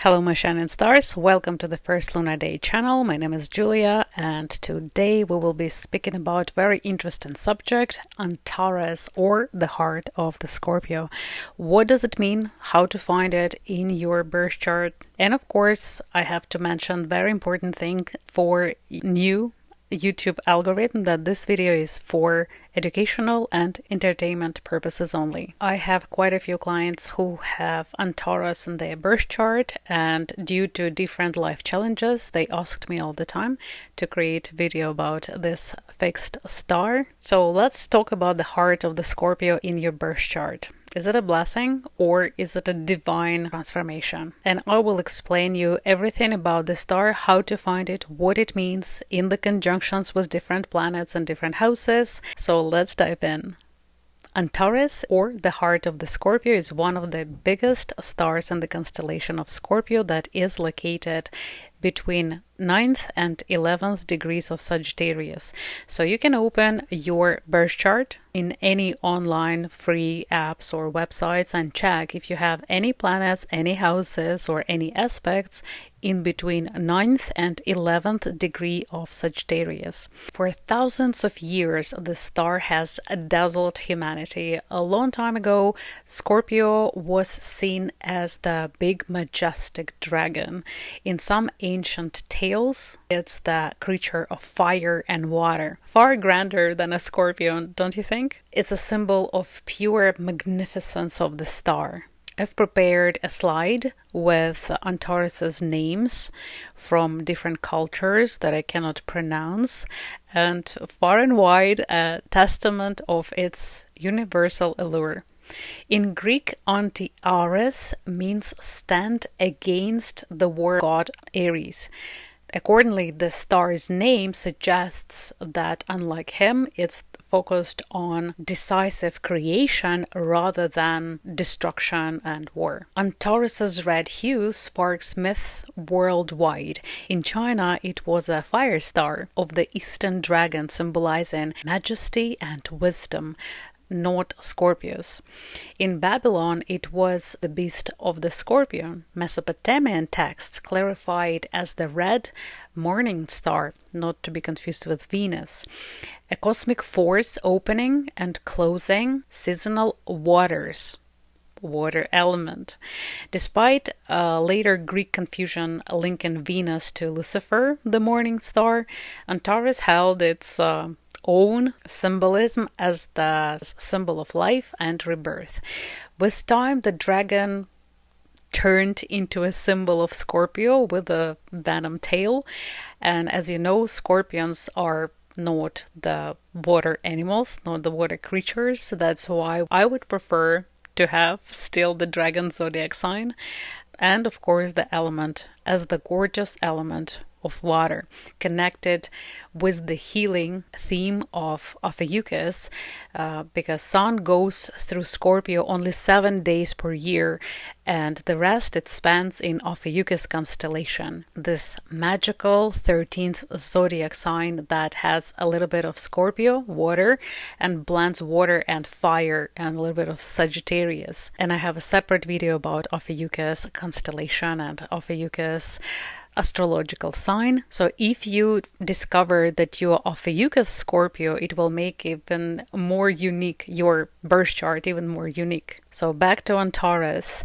Hello my shining stars, welcome to the first Lunar Day channel. My name is Julia and today we will be speaking about very interesting subject, Antares, or the heart of the Scorpio. What does it mean, how to find it in your birth chart, and of course I have to mention very important thing for new YouTube algorithm that this video is for educational and entertainment purposes only. I have quite a few clients who have Antares in their birth chart, and due to different life challenges they asked me all the time to create a video about this fixed star. So let's talk about the heart of the Scorpio in your birth chart. Is it a blessing or is it a divine transformation? And I will explain you everything about the star, how to find it, what it means in the conjunctions with different planets and different houses. So let's dive in. Antares, or the heart of the Scorpio, is one of the biggest stars in the constellation of Scorpio that is located between 9th and 11th degrees of Sagittarius. So you can open your birth chart in any online free apps or websites and check if you have any planets, any houses, or any aspects in between 9th and 11th degree of Sagittarius. For thousands of years, the star has dazzled humanity. A long time ago, Scorpio was seen as the big majestic dragon. In some ancient tales, it's the creature of fire and water. Far grander than a scorpion, don't you think? It's a symbol of pure magnificence of the star. I've prepared a slide with Antares' names from different cultures that I cannot pronounce, and far and wide a testament of its universal allure. In Greek, Antares means stand against the war god Ares. Accordingly, the star's name suggests that, unlike him, it's focused on decisive creation rather than destruction and war. Antares' red hue sparks myth worldwide. In China, it was a fire star of the Eastern dragon, symbolizing majesty and wisdom, not Scorpios. In Babylon, it was the beast of the scorpion. Mesopotamian texts clarify it as the red morning star, not to be confused with Venus. A cosmic force opening and closing seasonal waters. Water element. Despite later Greek confusion linking Venus to Lucifer, the morning star, Antares held its own symbolism as the symbol of life and rebirth. With time, the dragon turned into a symbol of Scorpio with a venom tail, and as you know, scorpions are not the water animals, not the water creatures. That's why I would prefer to have still the dragon zodiac sign, and of course the element as the gorgeous element of water, connected with the healing theme of Ophiuchus, because sun goes through Scorpio only 7 days per year, and the rest it spends in Ophiuchus constellation, this magical 13th zodiac sign that has a little bit of Scorpio, water, and blends water and fire and a little bit of Sagittarius. And I have a separate video about Ophiuchus constellation and Ophiuchus astrological sign. So if you discover that you are Ophiuchus Scorpio, it will make even more unique your birth chart, even more unique. So back to Antares.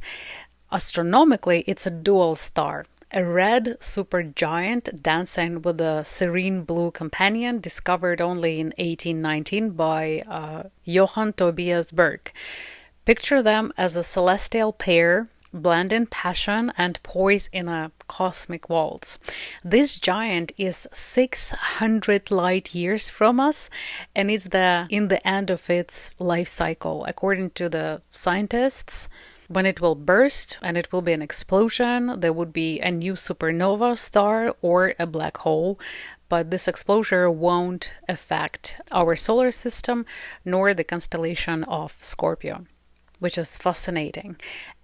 Astronomically, it's a dual star. A red supergiant dancing with a serene blue companion, discovered only in 1819 by Johann Tobias Berg. Picture them as a celestial pair, blending passion and poise in a cosmic waltz. This giant is 600 light years from us, and it's in the end of its life cycle. According to the scientists, when it will burst and it will be an explosion, there would be a new supernova star or a black hole, but this explosion won't affect our solar system nor the constellation of Scorpio, which is fascinating.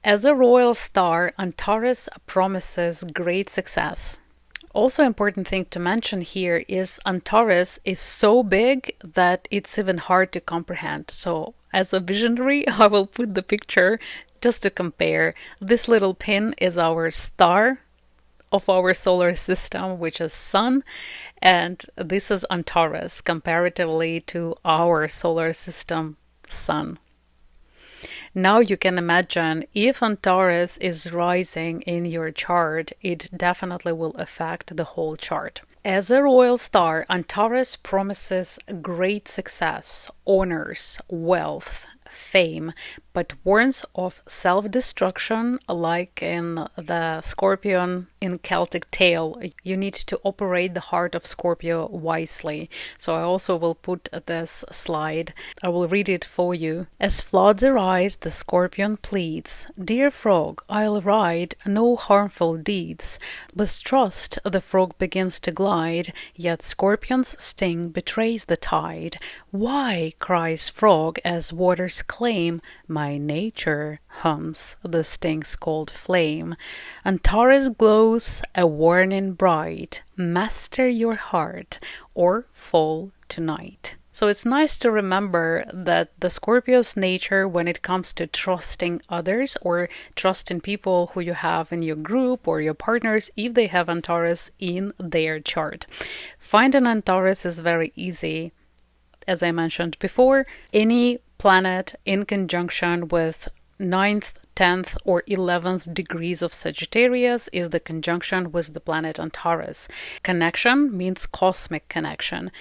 As a royal star, Antares promises great success. Also important thing to mention here is Antares is so big that it's even hard to comprehend. So as a visionary, I will put the picture just to compare, this little pin is our star of our solar system, which is Sun, and this is Antares comparatively to our solar system, Sun. Now you can imagine if Antares is rising in your chart, it definitely will affect the whole chart. As a royal star, Antares promises great success, honors, wealth, fame, but warns of self-destruction, like in the Scorpion in Celtic tale. You need to operate the Heart of Scorpio wisely. So I also will put this slide. I will read it for you. As floods arise, the Scorpion pleads, "Dear frog, I'll ride no harmful deeds." With trust, the frog begins to glide, yet Scorpion's sting betrays the tide. "Why?" cries frog as waters claim, "My nature," hums the sting's cold flame. Antares glows a warning bright. Master your heart or fall tonight. So it's nice to remember that the Scorpio's nature when it comes to trusting others or trusting people who you have in your group or your partners if they have Antares in their chart. Finding Antares is very easy. As I mentioned before, any planet in conjunction with 9th, 10th, or 11th degrees of Sagittarius is the conjunction with the planet Antares. Connection means cosmic connection.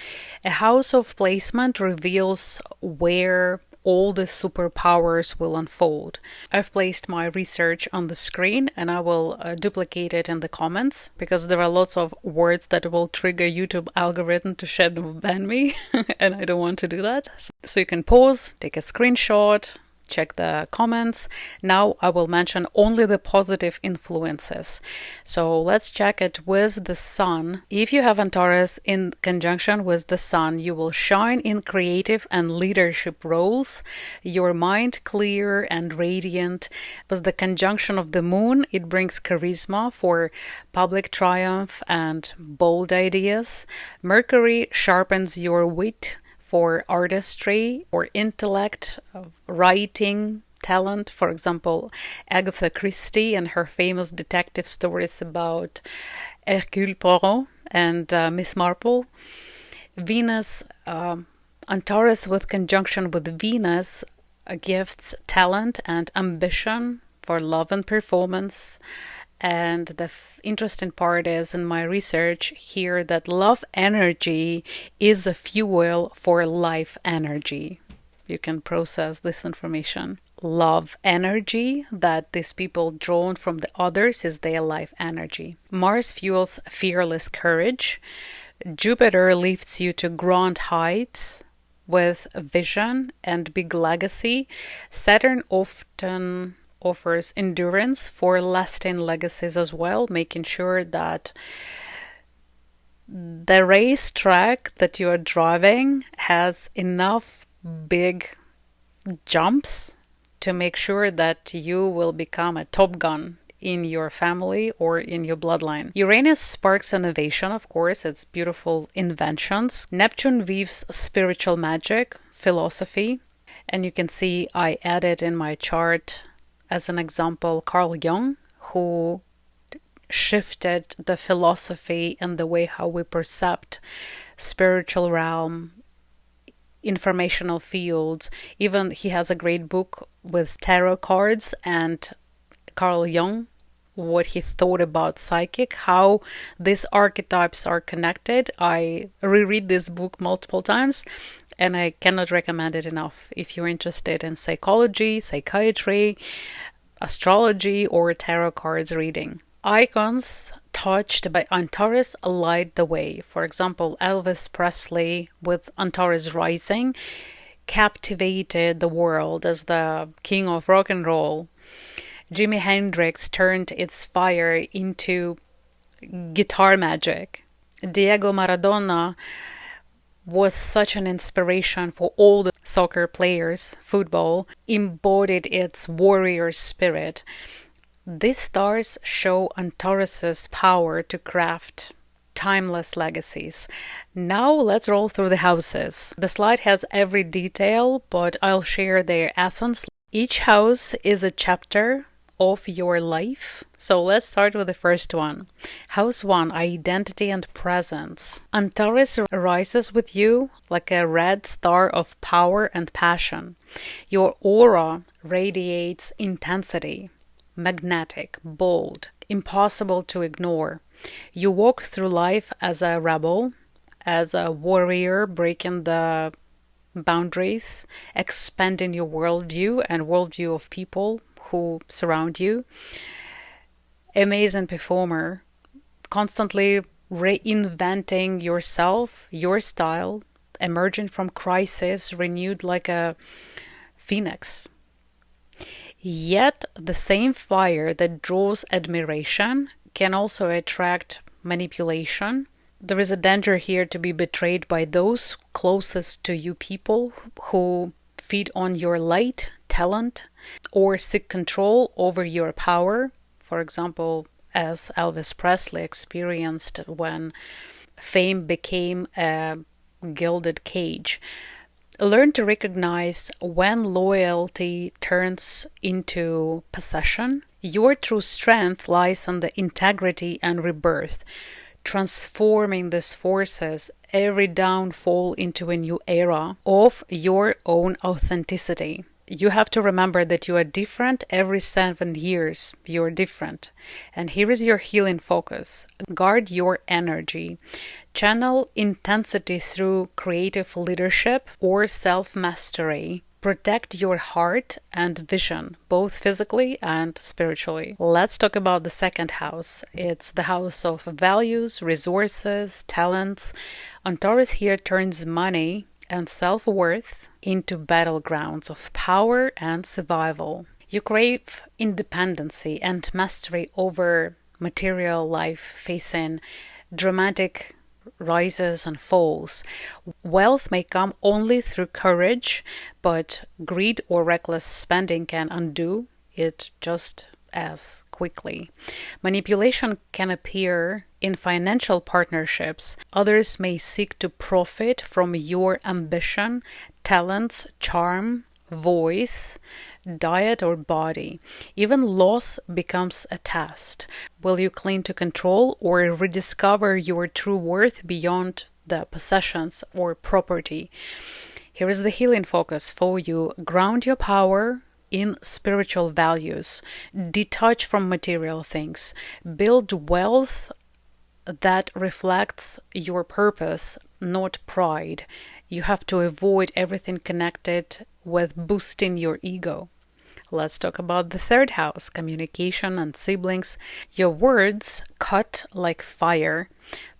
A house of placement reveals where all the superpowers will unfold. I've placed my research on the screen and I will duplicate it in the comments because there are lots of words that will trigger YouTube algorithm to shadow ban me and I don't want to do that. So you can pause, take a screenshot, check the comments. Now I will mention only the positive influences. So let's check it with the Sun. If you have Antares in conjunction with the Sun, you will shine in creative and leadership roles. Your mind clear and radiant. With the conjunction of the Moon, it brings charisma for public triumph and bold ideas. Mercury sharpens your wit for artistry or intellect, writing, talent. For example, Agatha Christie and her famous detective stories about Hercule Poirot and Miss Marple. Venus, Antares with conjunction with Venus gives talent and ambition for love and performance. And the interesting part is in my research here that love energy is a fuel for life energy. You can process this information. Love energy that these people drawn from the others is their life energy. Mars fuels fearless courage. Jupiter lifts you to grand heights with vision and big legacy. Saturn often offers endurance for lasting legacies as well, making sure that the racetrack that you are driving has enough big jumps to make sure that you will become a top gun in your family or in your bloodline. Uranus sparks innovation, of course, it's beautiful inventions. Neptune weaves spiritual magic, philosophy, and you can see I added in my chart as an example, Carl Jung, who shifted the philosophy and the way how we perceive spiritual realm, informational fields. Even he has a great book with tarot cards and Carl Jung, what he thought about psychic, how these archetypes are connected. I reread this book multiple times and I cannot recommend it enough if you're interested in psychology, psychiatry, astrology, or tarot cards reading. Icons touched by Antares light the way. For example, Elvis Presley with Antares rising captivated the world as the king of rock and roll. Jimi Hendrix turned its fire into guitar magic. Diego Maradona was such an inspiration for all the soccer players. Football embodied its warrior spirit. These stars show Antares' power to craft timeless legacies. Now let's roll through the houses. The slide has every detail, but I'll share their essence. Each house is a chapter of your life. So let's start with the first one. House 1, identity and presence. Antares rises with you like a red star of power and passion. Your aura radiates intensity, magnetic, bold, impossible to ignore. You walk through life as a rebel, as a warrior breaking the boundaries, expanding your worldview and worldview of people who surround you. Amazing performer, constantly reinventing yourself, your style, emerging from crisis, renewed like a phoenix. Yet the same fire that draws admiration can also attract manipulation. There is a danger here to be betrayed by those closest to you, people who feed on your light, talent, or seek control over your power. For example, as Elvis Presley experienced when fame became a gilded cage. Learn to recognize when loyalty turns into possession. Your true strength lies in the integrity and rebirth, transforming these forces, every downfall into a new era of your own authenticity. You have to remember that you are different every 7 years. You are different. And here is your healing focus. Guard your energy. Channel intensity through creative leadership or self-mastery. Protect your heart and vision, both physically and spiritually. Let's talk about the second house. It's the house of values, resources, talents. Antares here turns money and self-worth into battlegrounds of power and survival. You crave independency and mastery over material life, facing dramatic rises and falls. Wealth may come only through courage, but greed or reckless spending can undo it just as quickly. Manipulation can appear in financial partnerships. Others may seek to profit from your ambition, talents, charm, voice, diet, or body. Even loss becomes a test. Will you cling to control or rediscover your true worth beyond the possessions or property? Here is the healing focus for you. Ground your power in spiritual values. Detach from material things. Build wealth that reflects your purpose, not pride. You have to avoid everything connected with boosting your ego. Let's talk about the third house, communication and siblings. Your words cut like fire,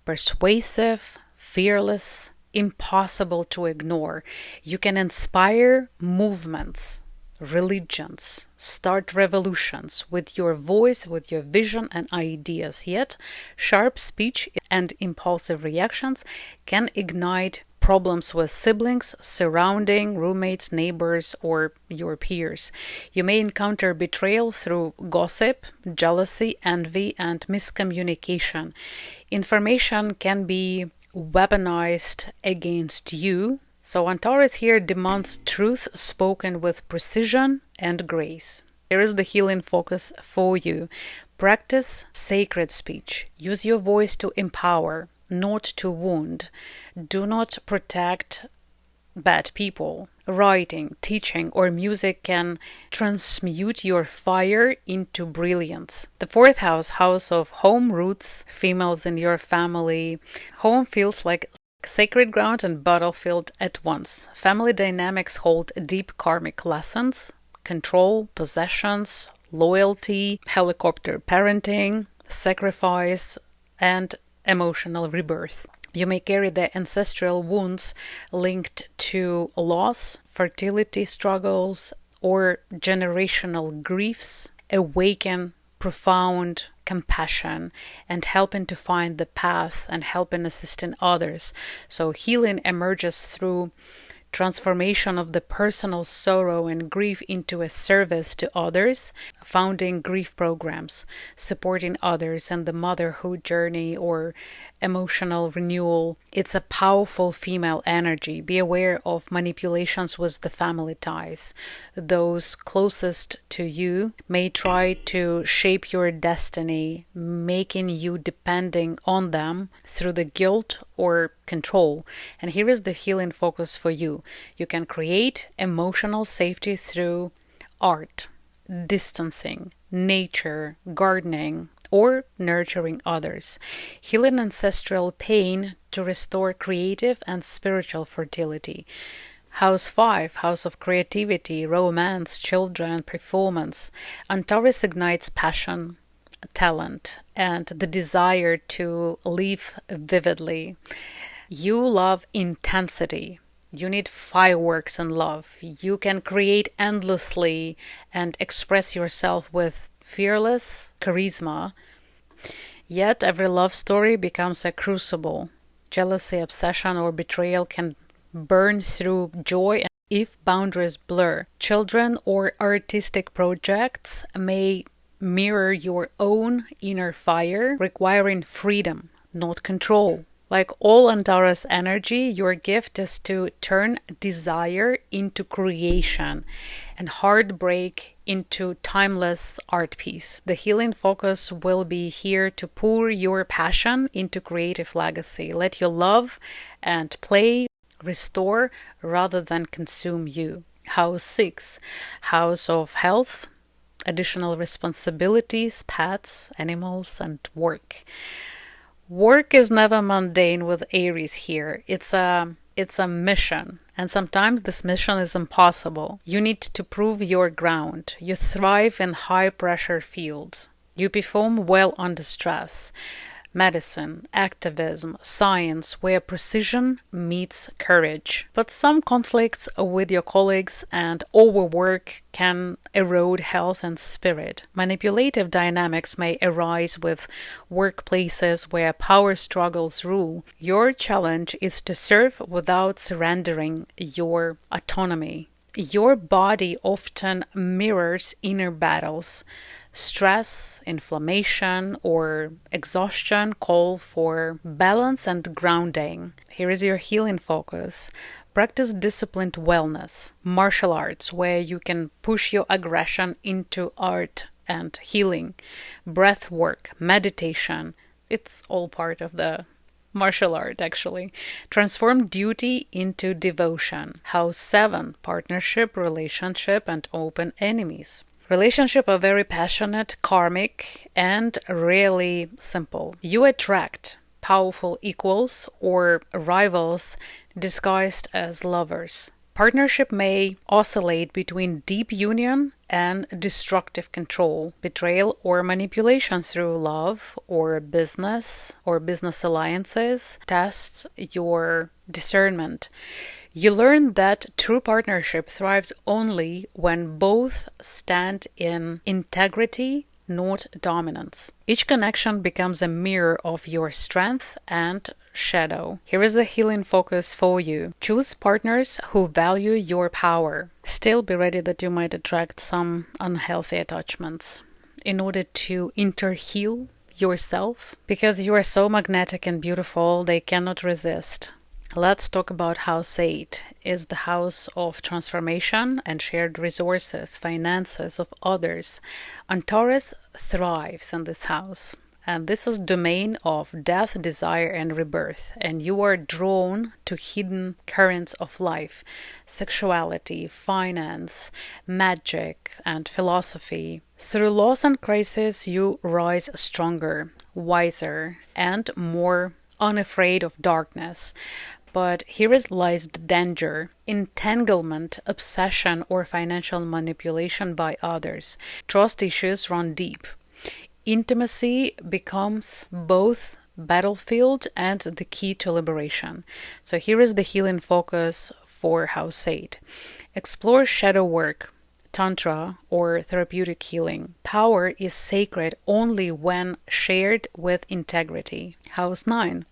persuasive, fearless, impossible to ignore. You can inspire movements, religions, start revolutions with your voice, with your vision and ideas. Yet, sharp speech and impulsive reactions can ignite problems with siblings, surrounding, roommates, neighbors, or your peers. You may encounter betrayal through gossip, jealousy, envy, and miscommunication. Information can be weaponized against you. So Antares here demands truth spoken with precision and grace. Here is the healing focus for you. Practice sacred speech. Use your voice to empower, not to wound. Do not protect bad people. Writing, teaching, or music can transmute your fire into brilliance. The fourth house, house of home roots, females in your family. Home feels like sacred ground and battlefield at once. Family dynamics hold deep karmic lessons, control, possessions, loyalty, helicopter parenting, sacrifice, and emotional rebirth. You may carry the ancestral wounds linked to loss, fertility struggles, or generational griefs. Awaken profound compassion and helping to find the path and helping assisting others. So healing emerges through transformation of the personal sorrow and grief into a service to others, founding grief programs, supporting others and the motherhood journey or emotional renewal. It's a powerful female energy. Be aware of manipulations with the family ties. Those closest to you may try to shape your destiny, making you depending on them through the guilt or control. And here is the healing focus for you. You can create emotional safety through art, distancing, nature, gardening, or nurturing others. Healing ancestral pain to restore creative and spiritual fertility. House 5, House of Creativity, Romance, Children, Performance. Antares ignites passion, talent, and the desire to live vividly. You love intensity. You need fireworks and love. You can create endlessly and express yourself with fearless charisma. Yet every love story becomes a crucible. Jealousy, obsession, or betrayal can burn through joy if boundaries blur. Children or artistic projects may mirror your own inner fire, requiring freedom, not control. Like all Antares energy, your gift is to turn desire into creation and heartbreak into timeless art piece. The healing focus will be here to pour your passion into creative legacy. Let your love and play restore rather than consume you. House 6, House of Health, additional responsibilities, pets, animals, and work. Work is never mundane with Aries here. It's a mission, and sometimes this mission is impossible. You need to prove your ground. You thrive in high-pressure fields. You perform well under stress. Medicine, activism, science, where precision meets courage. But some conflicts with your colleagues and overwork can erode health and spirit. Manipulative dynamics may arise with workplaces where power struggles rule. Your challenge is to serve without surrendering your autonomy. Your body often mirrors inner battles. Stress, inflammation, or exhaustion call for balance and grounding. Here is your healing focus. Practice disciplined wellness, martial arts, where you can push your aggression into art and healing, breath work, meditation. It's all part of the martial art, actually. Transform duty into devotion. House 7, partnership, relationship, and open enemies. Relationships are very passionate, karmic, and really simple. You attract powerful equals or rivals disguised as lovers. Partnership may oscillate between deep union and destructive control, betrayal or manipulation through love or business alliances tests your discernment. You learn that true partnership thrives only when both stand in integrity, not dominance. Each connection becomes a mirror of your strength and shadow. Here is the healing focus for you. Choose partners who value your power. Still be ready that you might attract some unhealthy attachments in order to interheal yourself, because you are so magnetic and beautiful, they cannot resist. Let's talk about House 8. Is the house of transformation and shared resources, finances of others. Antares thrives in this house. And this is domain of death, desire, and rebirth. And you are drawn to hidden currents of life, sexuality, finance, magic, and philosophy. Through loss and crisis, you rise stronger, wiser, and more unafraid of darkness. But here lies the danger: entanglement, obsession, or financial manipulation by others. Trust issues run deep. Intimacy becomes both battlefield and the key to liberation. So here is the healing focus for House 8. Explore shadow work, tantra, or therapeutic healing. Power is sacred only when shared with integrity. House 9.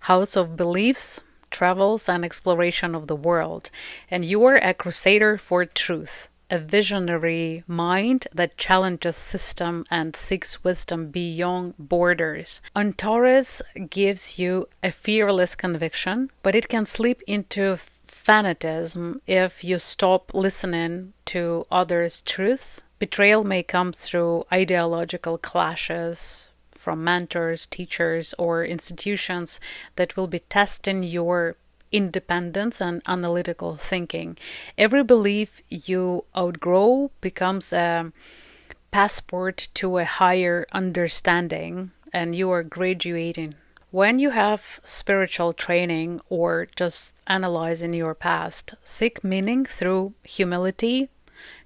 House of beliefs, travels and exploration of the world. And you are a crusader for truth, a visionary mind that challenges system and seeks wisdom beyond borders. Antares gives you a fearless conviction, but it can slip into fanatism if you stop listening to others' truths. Betrayal may come through ideological clashes from mentors, teachers, or institutions that will be testing your independence and analytical thinking. Every belief you outgrow becomes a passport to a higher understanding, and you are graduating. When you have spiritual training or just analyzing your past, seek meaning through humility,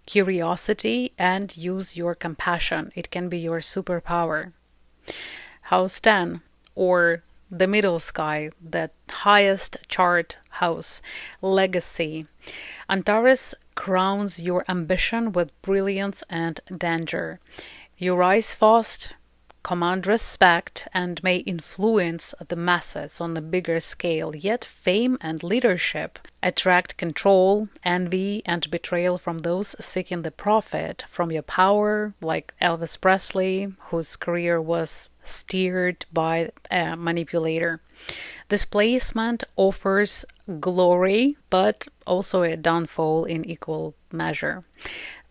curiosity, and use your compassion. It can be your superpower. House 10, or the middle sky, the highest chart house, legacy. Antares crowns your ambition with brilliance and danger. You rise fast, command respect, and may influence the masses on a bigger scale, yet fame and leadership attract control, envy, and betrayal from those seeking the profit from your power, like Elvis Presley, whose career was steered by a manipulator. This placement offers glory, but also a downfall in equal measure.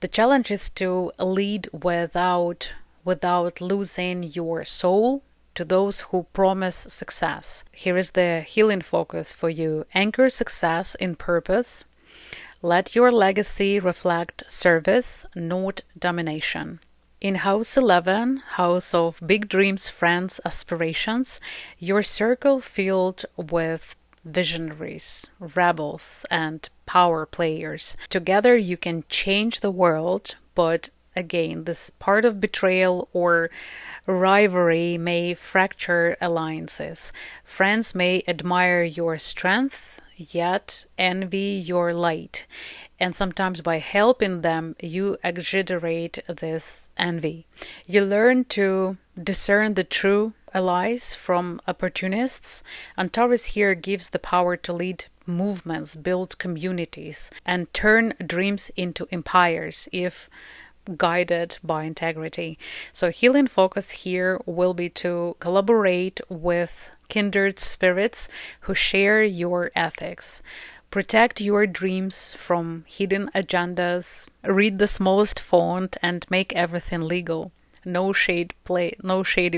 The challenge is to lead without losing your soul to those who promise success. Here is the healing focus for you. Anchor success in purpose. Let your legacy reflect service, not domination. In House 11, House of Big Dreams, Friends, Aspirations, your circle filled with visionaries, rebels, and power players. Together you can change the world, but again, this part of betrayal or rivalry may fracture alliances. Friends may admire your strength, yet envy your light. And sometimes by helping them, you exaggerate this envy. You learn to discern the true allies from opportunists. Antares here gives the power to lead movements, build communities, and turn dreams into empires if guided by integrity. So healing focus here will be to collaborate with kindred spirits who share your ethics. Protect your dreams from hidden agendas, read the smallest font, and make everything legal. No shady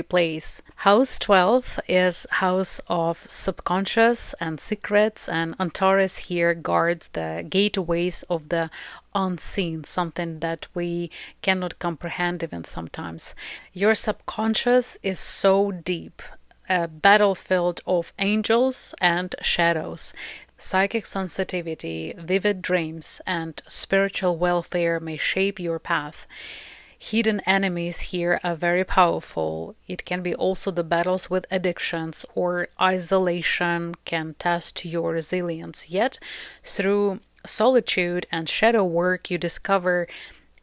place. House 12 is house of subconscious and secrets, and Antares here guards the gateways of the unseen, something that we cannot comprehend even sometimes. Your subconscious is so deep, a battlefield of angels and shadows. Psychic sensitivity, vivid dreams, and spiritual welfare may shape your path. Hidden enemies here are very powerful. It can be also the battles with addictions or isolation can test your resilience. Yet, through solitude and shadow work, you discover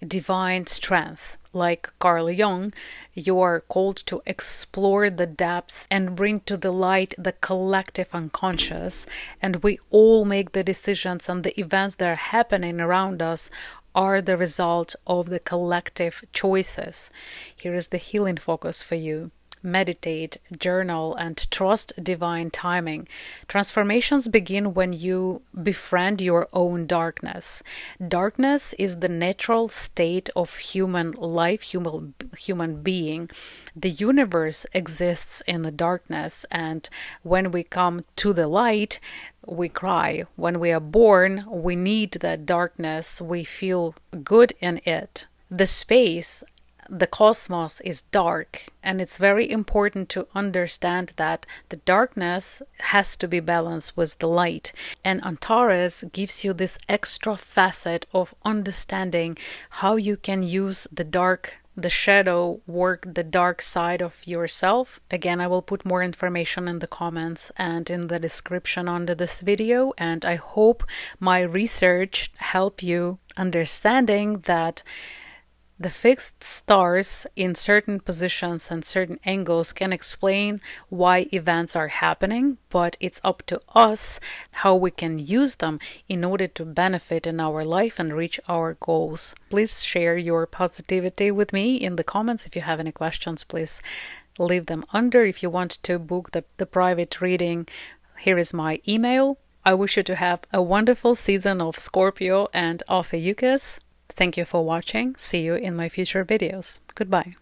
divine strength. Like Carl Jung, you are called to explore the depths and bring to the light the collective unconscious. And we all make the decisions, and the events that are happening around us are the result of the collective choices. Here is the healing focus for you. Meditate, journal, and trust divine timing. Transformations begin when you befriend your own darkness. Darkness is the natural state of human life, human being. The universe exists in the darkness, and when we come to the light, we cry. When we are born, we need that darkness. We feel good in it. The space, the cosmos is dark, and it's very important to understand that the darkness has to be balanced with the light. And Antares gives you this extra facet of understanding how you can use the shadow work, the dark side of yourself. Again, I will put more information in the comments and in the description under this video, and I hope my research help you understanding that The fixed stars in certain positions and certain angles can explain why events are happening, but it's up to us how we can use them in order to benefit in our life and reach our goals. Please share your positivity with me in the comments. If you have any questions, please leave them under. If you want to book the private reading, here is my email. I wish you to have a wonderful season of Scorpio and Ophiuchus. Thank you for watching. See you in my future videos. Goodbye.